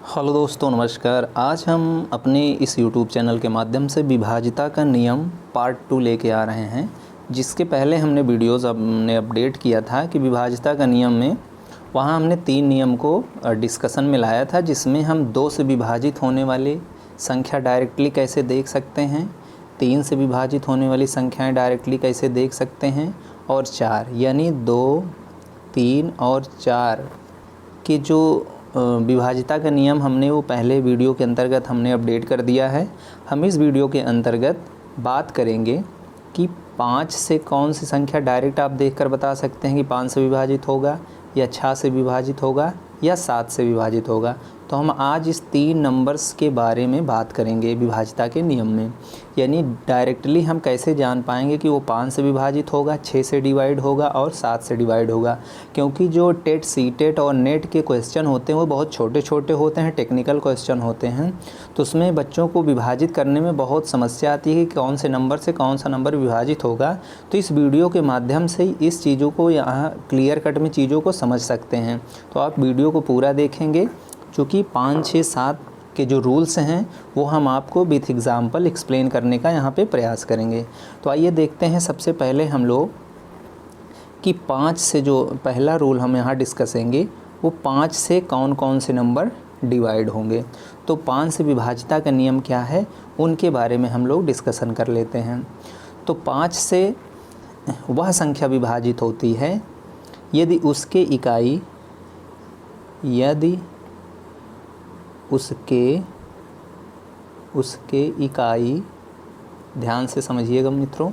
Hello दोस्तों, नमस्कार। आज हम अपने इस YouTube चैनल के माध्यम से विभाजिता का नियम पार्ट 2 लेके आ रहे हैं। जिसके पहले हमने वीडियोज़ हमने अपडेट किया था कि विभाजिता का नियम में वहाँ हमने 3 नियम को डिस्कशन में लाया था, जिसमें हम 2 से विभाजित होने वाली संख्या डायरेक्टली कैसे देख सकते हैं, 3 से विभाजित होने वाली संख्याएँ डायरेक्टली कैसे देख सकते हैं, और 4 यानी 2, 3 और 4 के जो विभाजिता का नियम हमने वो पहले वीडियो के अंतर्गत हमने अपडेट कर दिया है। हम इस वीडियो के अंतर्गत बात करेंगे कि 5 से कौन सी संख्या डायरेक्ट आप देखकर बता सकते हैं कि 5 से विभाजित होगा, या 6 से विभाजित होगा, या 7 से विभाजित होगा। तो हम आज इस 3 नंबर्स के बारे में बात करेंगे विभाजिता के नियम में। यानी डायरेक्टली हम कैसे जान पाएंगे कि वो 5 से विभाजित होगा, 6 से डिवाइड होगा और 7 से डिवाइड होगा। क्योंकि जो टेट, सीटेट और नेट के क्वेश्चन होते हैं वो बहुत छोटे छोटे होते हैं, टेक्निकल क्वेश्चन होते हैं। तो उसमें बच्चों को विभाजित करने में बहुत समस्या आती है कि कौन से नंबर से कौन सा नंबर विभाजित होगा। तो इस वीडियो के माध्यम से इस चीज़ों को यहाँ क्लियर कट में चीज़ों को समझ सकते हैं। तो आप वीडियो को पूरा देखेंगे, चूँकि 5, 6, 7 के जो रूल्स हैं वो हम आपको विथ एग्जाम्पल एक्सप्लेन करने का यहाँ पे प्रयास करेंगे। तो आइए देखते हैं सबसे पहले हम लोग कि 5 से जो पहला रूल हम यहाँ डिस्कस करेंगे वो 5 से कौन कौन से नंबर डिवाइड होंगे। तो 5 से विभाजिता का नियम क्या है उनके बारे में हम लोग डिस्कशन कर लेते हैं। तो 5 से वह संख्या विभाजित होती है यदि उसके इकाई ध्यान से समझिएगा मित्रों,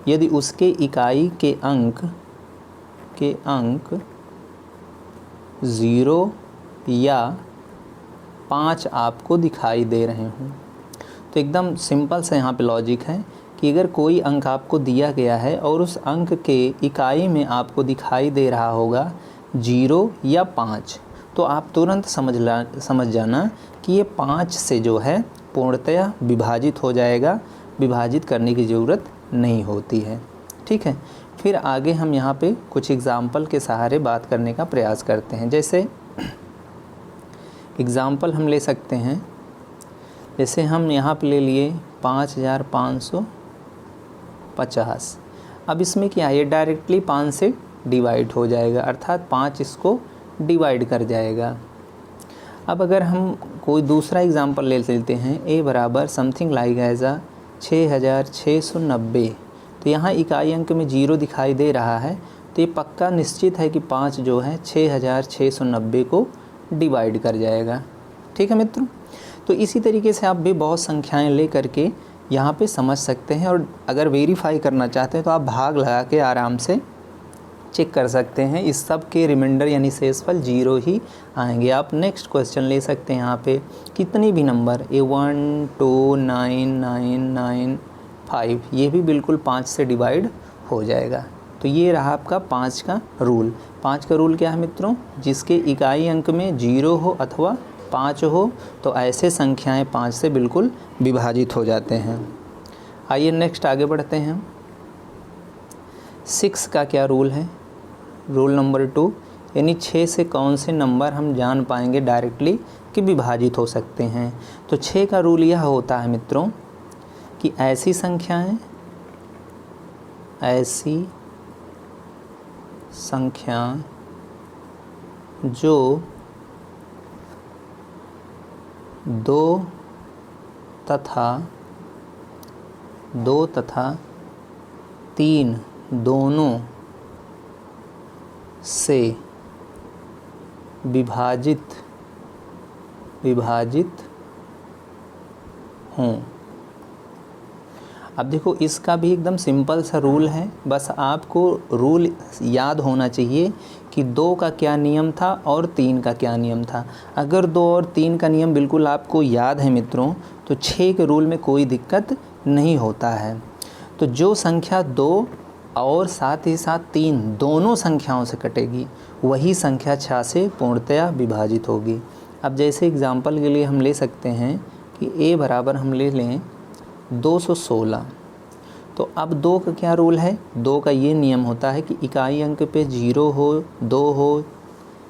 यदि उसके इकाई के अंक 0 या 5 आपको दिखाई दे रहे हों। तो एकदम सिंपल सा यहाँ पे लॉजिक है कि अगर कोई अंक आपको दिया गया है और उस अंक के इकाई में आपको दिखाई दे रहा होगा 0 या 5, तो आप तुरंत समझ जाना कि ये 5 से जो है पूर्णतया विभाजित हो जाएगा, विभाजित करने की ज़रूरत नहीं होती है। ठीक है, फिर आगे हम यहाँ पे कुछ एग्ज़ाम्पल के सहारे बात करने का प्रयास करते हैं। जैसे एग्ज़ाम्पल हम ले सकते हैं, जैसे हम यहाँ पे ले लिए 5550। अब इसमें क्या है, ये डायरेक्टली 5 से डिवाइड हो जाएगा, अर्थात 5 इसको डिवाइड कर जाएगा। अब अगर हम कोई दूसरा एग्ज़ाम्पल ले लेते हैं, a बराबर समथिंग लाइक एज 6690। तो यहाँ इकाई अंक में 0 दिखाई दे रहा है, तो ये पक्का निश्चित है कि 5 जो है 6690 को डिवाइड कर जाएगा। ठीक है मित्रों, तो इसी तरीके से आप भी बहुत संख्याएं ले करके यहाँ पे समझ सकते हैं। और अगर वेरीफाई करना चाहते हैं तो आप भाग लगा के आराम से चेक कर सकते हैं। इस सब के रिमाइंडर यानी शेषफल 0 ही आएंगे। आप नेक्स्ट क्वेश्चन ले सकते हैं। यहाँ पे कितनी भी नंबर 1 2 9 9 9 5, ये भी बिल्कुल 5 से डिवाइड हो जाएगा। तो ये रहा आपका 5 का रूल। 5 का रूल क्या है मित्रों, जिसके इकाई अंक में 0 हो अथवा 5 हो तो ऐसे संख्याएं 5 से बिल्कुल विभाजित हो जाते हैं। आइए नेक्स्ट आगे बढ़ते हैं। 6 का क्या रूल है, रूल नंबर 2, यानी 6 से कौन से नंबर हम जान पाएंगे डायरेक्टली कि विभाजित हो सकते हैं। तो 6 का रूल यह होता है मित्रों कि ऐसी संख्या जो 2 तथा 3 दोनों से विभाजित हों। अब देखो, इसका भी एकदम सिंपल सा रूल है, बस आपको रूल याद होना चाहिए कि 2 का क्या नियम था और 3 का क्या नियम था। अगर 2 और 3 का नियम बिल्कुल आपको याद है मित्रों, तो 6 के रूल में कोई दिक्कत नहीं होता है। तो जो संख्या 2 और साथ ही साथ 3 दोनों संख्याओं से कटेगी वही संख्या 6 से पूर्णतया विभाजित होगी। अब जैसे एग्जांपल के लिए हम ले सकते हैं कि a बराबर हम ले लें 216। तो अब 2 का क्या रूल है, 2 का ये नियम होता है कि इकाई अंक पे 0 हो, 2 हो,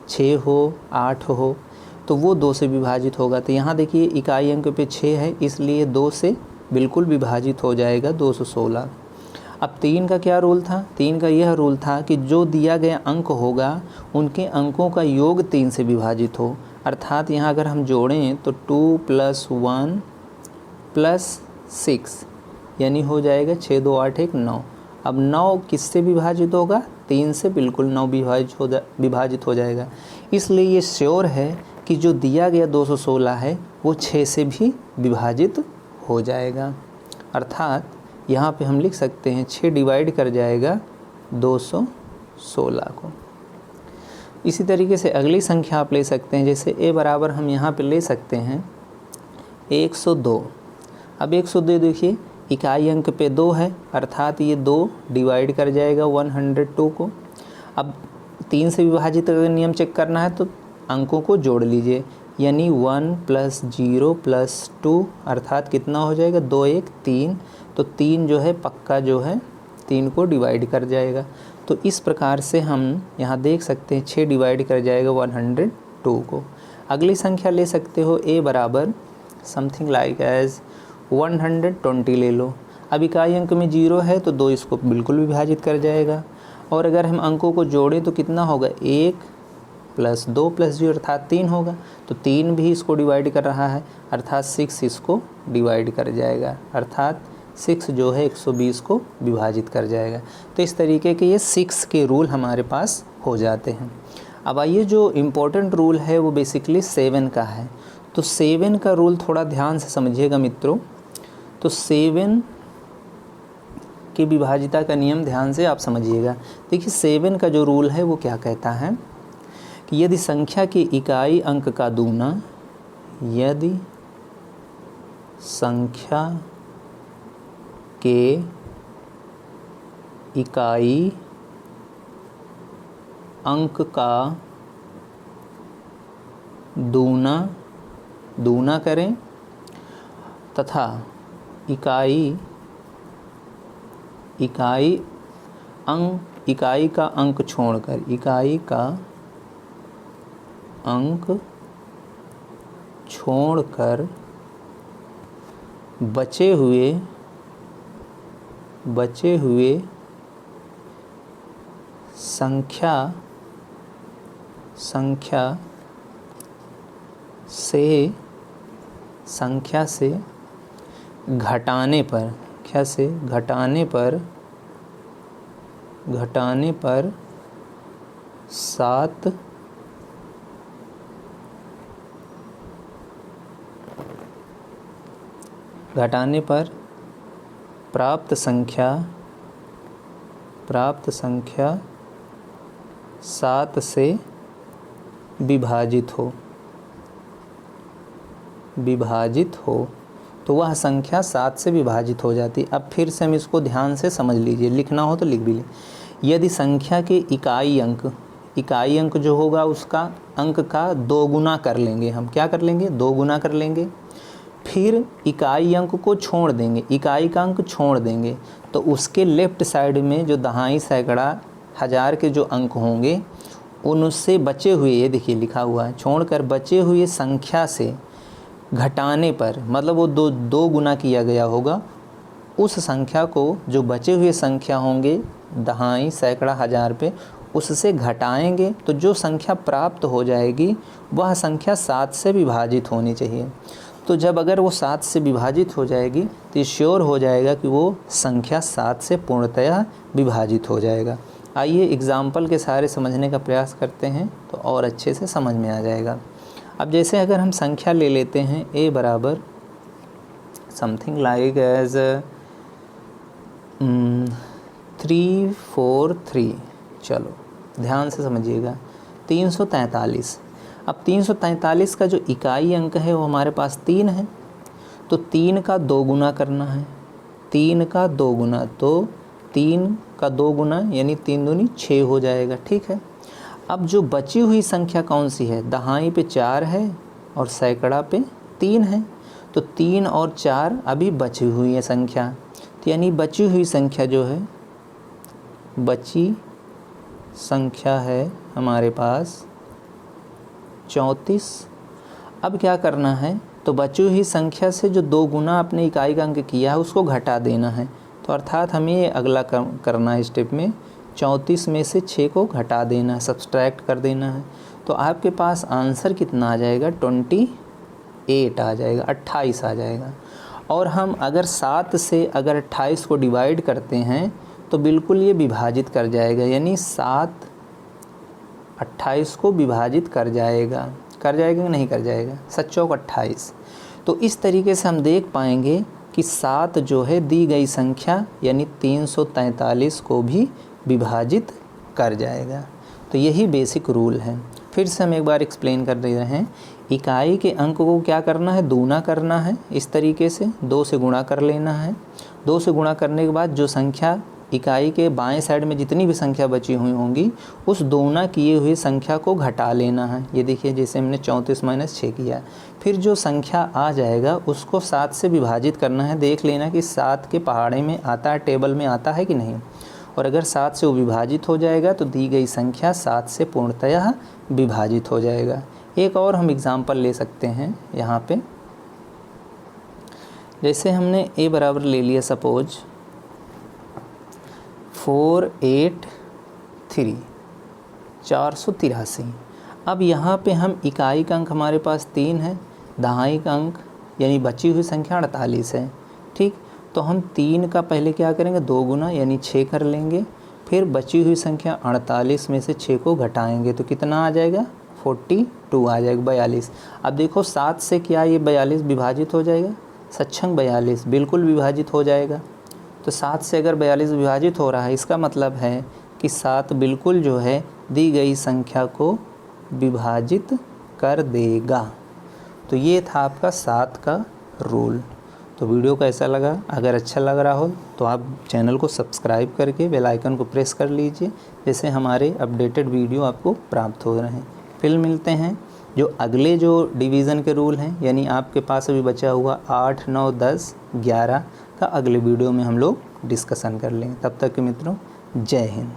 6 हो, 8 हो, तो वो 2 से विभाजित होगा। तो यहाँ देखिए इकाई अंक पे 6 है, इसलिए 2 से बिल्कुल विभाजित हो जाएगा 216। अब 3 का क्या रूल था? 3 का यह रूल था कि जो दिया गया अंक होगा उनके अंकों का योग 3 से विभाजित हो। अर्थात यहाँ अगर हम जोड़ें तो 2 + 1 + 6 यानी हो जाएगा 6 2 8 1 9। अब 9 किससे विभाजित होगा? 3 से बिल्कुल 9 विभाजित हो जाएगा। इसलिए ये श्योर है कि जो दिया गया 216 है वो 6 से भी विभाजित हो जाएगा। अर्थात यहाँ पे हम लिख सकते हैं 6 डिवाइड कर जाएगा 216 को। इसी तरीके से अगली संख्या आप ले सकते हैं, जैसे a बराबर हम यहाँ पे ले सकते हैं 102। अब 102 देखिए इकाई अंक पे 2 है, अर्थात ये 2 डिवाइड कर जाएगा 102 को। अब 3 से विभाजित अगर नियम चेक करना है तो अंकों को जोड़ लीजिए, यानी 1 + 0 + 2 अर्थात कितना हो जाएगा? 2 1 3। तो 3 जो है पक्का जो है 3 को डिवाइड कर जाएगा। तो इस प्रकार से हम यहाँ देख सकते हैं 6 डिवाइड कर जाएगा 102 को। अगली संख्या ले सकते हो a बराबर समथिंग लाइक एज 120 ले लो। अब इकाई अंक में 0 है तो 2 इसको बिल्कुल विभाजित कर जाएगा। और अगर हम अंकों को जोड़ें तो कितना होगा? 1 + 2 + 0 अर्थात 3 होगा। तो 3 भी इसको डिवाइड कर रहा है, अर्थात 6 इसको डिवाइड कर जाएगा, अर्थात 6 जो है 120 को विभाजित कर जाएगा। तो इस तरीके के ये 6 के रूल हमारे पास हो जाते हैं। अब आइए जो इम्पोर्टेंट रूल है वो बेसिकली 7 का है। तो 7 का रूल थोड़ा ध्यान से समझिएगा मित्रों। तो 7 की विभाजिता का नियम ध्यान से आप समझिएगा। देखिए 7 का जो रूल है वो क्या कहता है कि यदि संख्या की इकाई अंक का दूना, यदि संख्या के इकाई अंक का दूना करें तथा इकाई का अंक छोड़कर बचे हुए संख्या से घटाने पर 7 प्राप्त संख्या 7 से विभाजित हो तो वह संख्या 7 से विभाजित हो जाती। अब फिर से हम इसको ध्यान से समझ लीजिए, लिखना हो तो लिख भी लें। यदि संख्या के इकाई अंक जो होगा उसका अंक का 2 गुना कर लेंगे, हम क्या कर लेंगे? 2 गुना कर लेंगे। फिर इकाई अंक को छोड़ देंगे, इकाई का अंक छोड़ देंगे, तो उसके लेफ्ट साइड में जो दहाई, सैकड़ा, हज़ार के जो अंक होंगे उनसे बचे हुए, ये देखिए लिखा हुआ है, छोड़कर बचे हुए संख्या से घटाने पर, मतलब वो 2 गुना किया गया होगा, उस संख्या को जो बचे हुए संख्या होंगे दहाई, सैकड़ा, हज़ार पे, उससे घटाएंगे तो जो संख्या प्राप्त हो जाएगी वह संख्या 7 से विभाजित होनी चाहिए। तो जब अगर वो 7 से विभाजित हो जाएगी तो ये श्योर हो जाएगा कि वो संख्या 7 से पूर्णतया विभाजित हो जाएगा। आइए एग्ज़ाम्पल के सहारे समझने का प्रयास करते हैं तो और अच्छे से समझ में आ जाएगा। अब जैसे अगर हम संख्या ले लेते हैं a बराबर समथिंग लाइक एज 343, चलो ध्यान से समझिएगा, 343। अब 343 का जो इकाई अंक है वो हमारे पास 3 है, तो 3 का 2 गुना करना है, 3 का 2 गुना, तो 3 का 2 गुना यानी 3 दूनी 6 हो जाएगा, ठीक है। अब जो बची हुई संख्या कौन सी है? दहाई पे 4 है और सैकड़ा पे 3 है, तो 3 और 4 अभी बची हुई है संख्या, तो यानी बची हुई संख्या जो है, बची संख्या है हमारे पास 34 अब क्या करना है, तो बची हुई संख्या से जो 2 गुना अपने इकाई का अंक किया है उसको घटा देना है। तो अर्थात हमें ये अगला करना है स्टेप में, 34 में से 6 को घटा देना है, सब्सट्रैक्ट कर देना है। तो आपके पास आंसर कितना आ जाएगा, 28 आ जाएगा, 28 आ जाएगा। और हम अगर 7 से अगर 28 को डिवाइड करते हैं तो बिल्कुल ये विभाजित कर जाएगा, यानी 7 28 को विभाजित कर जाएगा कि नहीं कर जाएगा, 7 चौक 28। तो इस तरीके से हम देख पाएंगे कि 7 जो है दी गई संख्या यानी 343 को भी विभाजित कर जाएगा। तो यही बेसिक रूल है। फिर से हम एक बार एक्सप्लेन कर रहे हैं, इकाई के अंक को क्या करना है, दूना करना है। इस तरीके से 2 से गुणा कर लेना है। 2 से गुणा करने के बाद जो संख्या इकाई के बाएं साइड में जितनी भी संख्या बची हुई होंगी उस दोगुना किए हुए संख्या को घटा लेना है। ये देखिए जैसे हमने 34 - 6 किया। फिर जो संख्या आ जाएगा उसको 7 से विभाजित करना है। देख लेना कि 7 के पहाड़े में आता है, टेबल में आता है कि नहीं। और अगर 7 से वो विभाजित हो जाएगा तो दी गई संख्या 7 से पूर्णतः विभाजित हो जाएगा। एक और हम एग्जाम्पल ले सकते हैं यहाँ पे, जैसे हमने a बराबर ले लिया सपोज 483 483। अब यहाँ पे हम इकाई का अंक हमारे पास 3 है, दहाई का अंक यानी बची हुई संख्या 48 है। ठीक, तो हम 3 का पहले क्या करेंगे, 2 गुना यानी 6 कर लेंगे। फिर बची हुई संख्या 48 में से 6 को घटाएंगे तो कितना आ जाएगा, 42 आ जाएगा, 42। अब देखो 7 से क्या ये 42 विभाजित हो जाएगा, सक्षम 42 बिल्कुल विभाजित हो जाएगा। तो 7 से अगर 42 विभाजित हो रहा है इसका मतलब है कि 7 बिल्कुल जो है दी गई संख्या को विभाजित कर देगा। तो ये था आपका 7 का रूल। तो वीडियो कैसा लगा, अगर अच्छा लग रहा हो तो आप चैनल को सब्सक्राइब करके बेल आइकन को प्रेस कर लीजिए, जैसे हमारे अपडेटेड वीडियो आपको प्राप्त हो रहे हैं। फिर मिलते हैं जो अगले जो डिवीज़न के रूल हैं, यानी आपके पास अभी बचा हुआ 8, 9, 10, 11 का अगले वीडियो में हम लोग डिस्कशन कर लेंगे। तब तक के मित्रों, जय हिंद।